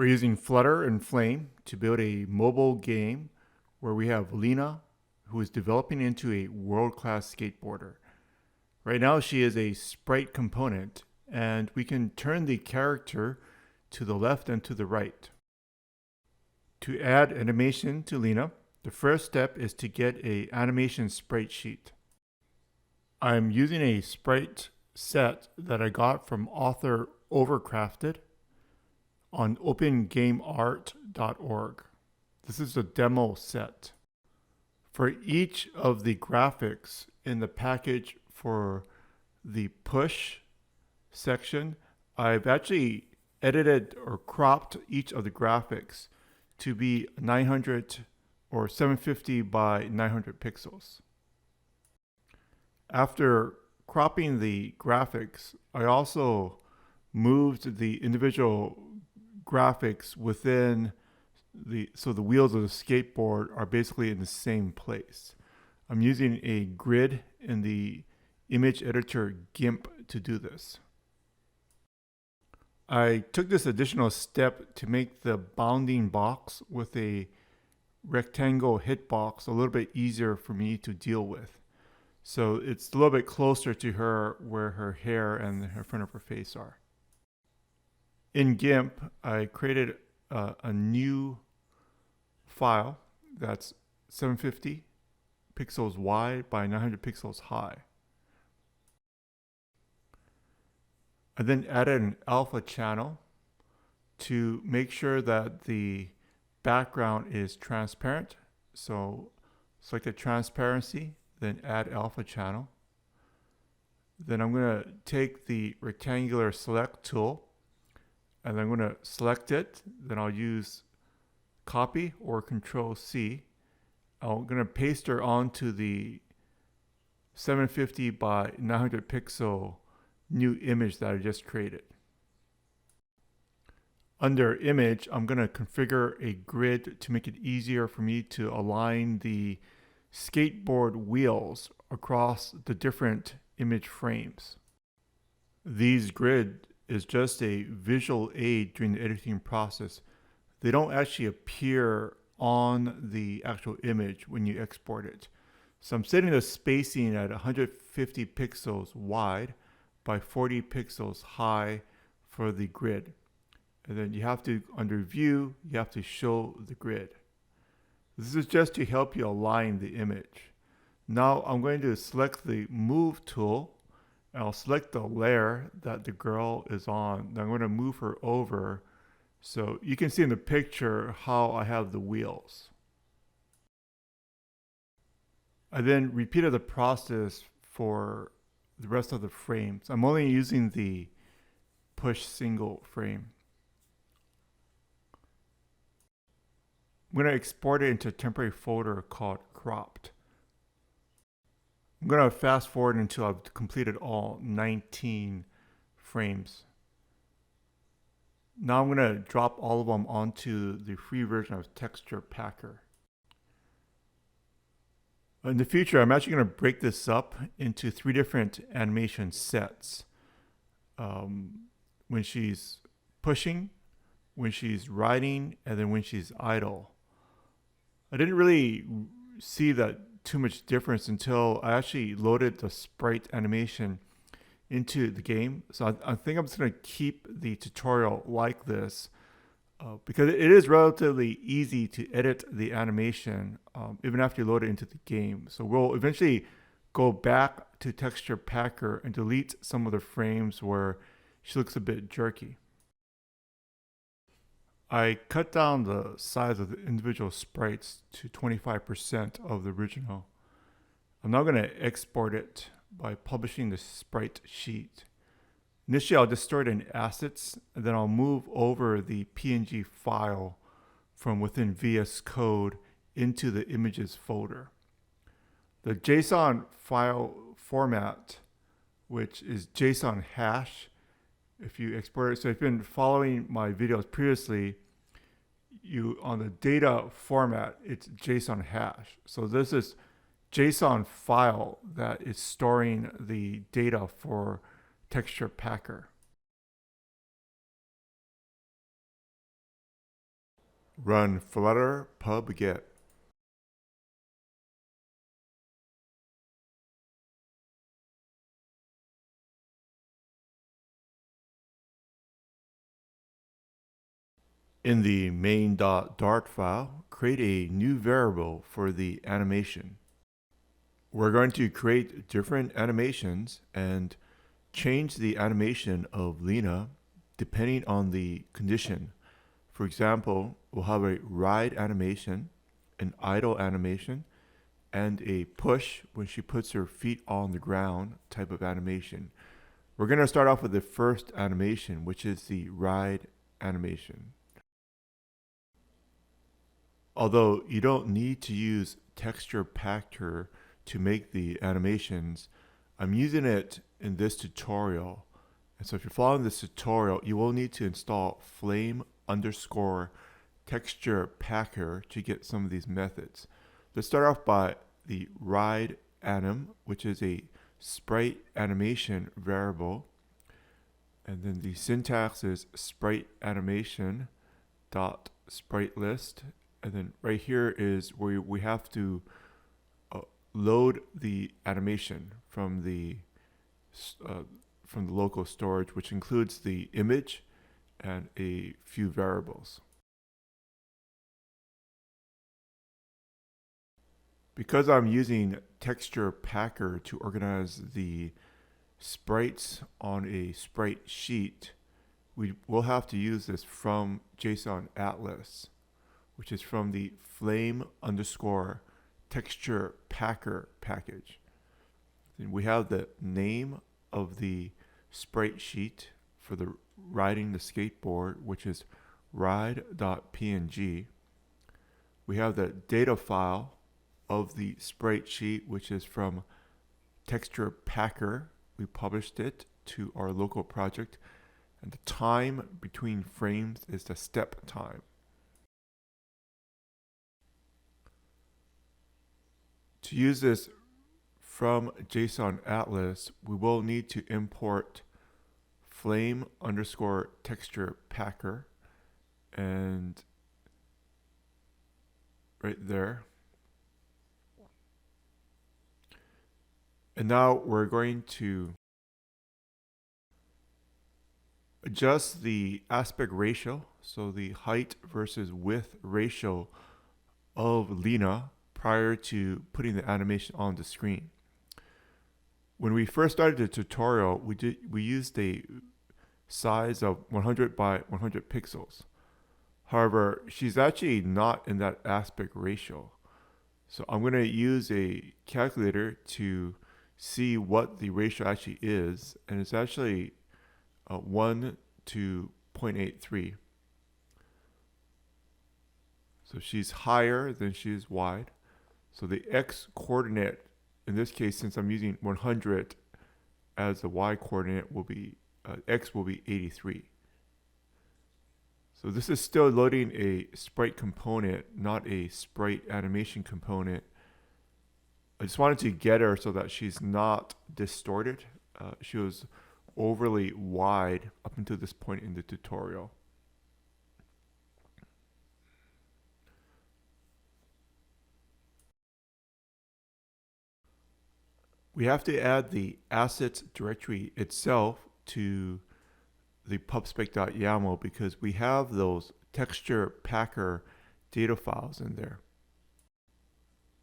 We're using Flutter and Flame to build a mobile game where we have Lena, who is developing into a world-class skateboarder. Right now she is a sprite component, and we can turn the character to the left and to the right. To add animation to Lena, the first step is to get an animation sprite sheet. I'm using a sprite set that I got from author Overcrafted on opengameart.org. This is a demo set. For each of the graphics in the package for the push section, I've actually edited or cropped each of the graphics to be 900 or 750 by 900 pixels. After cropping the graphics, I also moved the individual graphics within so the wheels of the skateboard are basically in the same place. I'm using a grid in the image editor Gimp to do this. I took this additional step to make the bounding box with a rectangle hitbox a little bit easier for me to deal with. So it's a little bit closer to her where her hair and the front of her face are. In Gimp, I created a new file that's 750 pixels wide by 900 pixels high. I then added an alpha channel to make sure that the background is transparent. So select the transparency, then add alpha channel. Then I'm going to take the rectangular select tool and I'm going to select it. Then I'll use copy or Control C. I'm going to paste her onto the 750 by 900 pixel new image that I just created. Under image, I'm going to configure a grid to make it easier for me to align the skateboard wheels across the different image frames. These grid is just a visual aid during the editing process. They don't actually appear on the actual image when you export it. So I'm setting the spacing at 150 pixels wide by 40 pixels high for the grid. And then you have to, under view, you have to show the grid. This is just to help you align the image. Now I'm going to select the move tool. And I'll select the layer that the girl is on. Then I'm going to move her over so you can see in the picture how I have the wheels. I then repeated the process for the rest of the frames. I'm only using the push single frame. I'm going to export it into a temporary folder called cropped. I'm going to fast forward until I've completed all 19 frames. Now I'm going to drop all of them onto the free version of TexturePacker. In the future, I'm actually going to break this up into 3 different animation sets. When she's pushing, when she's riding, and then when she's idle. I didn't really see that too much difference until I actually loaded the sprite animation into the game. So I think I'm just going to keep the tutorial like this because it is relatively easy to edit the animation even after you load it into the game. So we'll eventually go back to TexturePacker and delete some of the frames where she looks a bit jerky. I cut down the size of the individual sprites to 25% of the original. I'm now going to export it by publishing the sprite sheet. Initially, I'll just store it in assets, and then I'll move over the PNG file from within VS Code into the images folder. The JSON file format, which is JSON hash, if you export it. So if you've been following my videos previously, on the data format, it's JSON hash. So this is JSON file that is storing the data for TexturePacker. Run flutter pub get. In the main.dart file, create a new variable for the animation. We're going to create different animations and change the animation of Lena depending on the condition. For example, we'll have a ride animation, an idle animation, and a push when she puts her feet on the ground type of animation. We're going to start off with the first animation, which is the ride animation. Although you don't need to use TexturePacker to make the animations, I'm using it in this tutorial. And so if you're following this tutorial, you will need to install flame_TexturePacker to get some of these methods. Let's start off by the ride anim, which is a sprite animation variable. And then the syntax is SpriteAnimationComponent.SpriteList. And then right here is where we have to load the animation from the local storage, which includes the image and a few variables. Because I'm using TexturePacker to organize the sprites on a sprite sheet, we will have to use this from JSON Atlas, which is from the flame_TexturePacker package. Then we have the name of the sprite sheet for the riding the skateboard, which is ride.png. We have the data file of the sprite sheet, which is from TexturePacker. We published it to our local project, and the time between frames is the step time. To use this from JSON Atlas, we will need to import flame_TexturePacker, and right there. And now we're going to adjust the aspect ratio, so the height versus width ratio of Lena prior to putting the animation on the screen. When we first started the tutorial, we used a size of 100 by 100 pixels. However, she's actually not in that aspect ratio. So I'm going to use a calculator to see what the ratio actually is, and it's actually 1 to 0.83. So she's higher than she is wide. So the x coordinate, in this case, since I'm using 100 as the y coordinate, will be x will be 83. So this is still loading a sprite component, not a sprite animation component. I just wanted to get her so that she's not distorted. She was overly wide up until this point in the tutorial. We have to add the assets directory itself to the pubspec.yaml because we have those TexturePacker data files in there.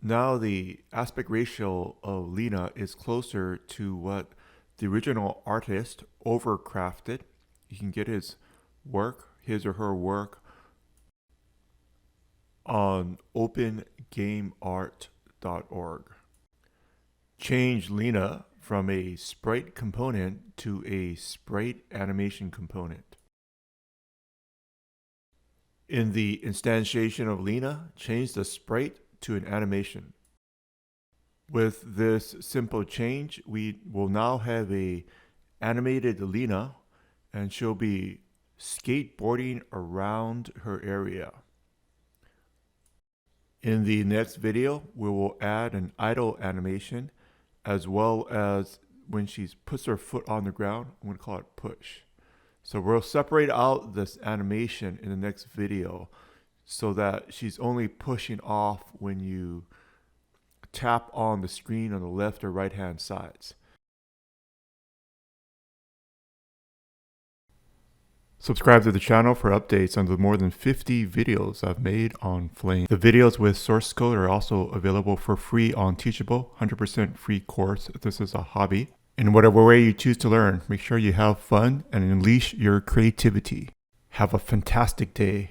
Now the aspect ratio of Lena is closer to what the original artist overcrafted. You can get his work, his or her work, on opengameart.org. Change Lena from a sprite component to a SpriteAnimationComponent. In the instantiation of Lena, change the sprite to an animation. With this simple change, we will now have a animated Lena, and she'll be skateboarding around her area. In the next video, we will add an idle animation, as well as when she puts her foot on the ground. I'm going to call it push. So we'll separate out this animation in the next video so that she's only pushing off when you tap on the screen on the left or right hand sides. Subscribe to the channel for updates on the more than 50 videos I've made on Flame. The videos with source code are also available for free on Teachable, 100% free course if this is a hobby. In whatever way you choose to learn, make sure you have fun and unleash your creativity. Have a fantastic day.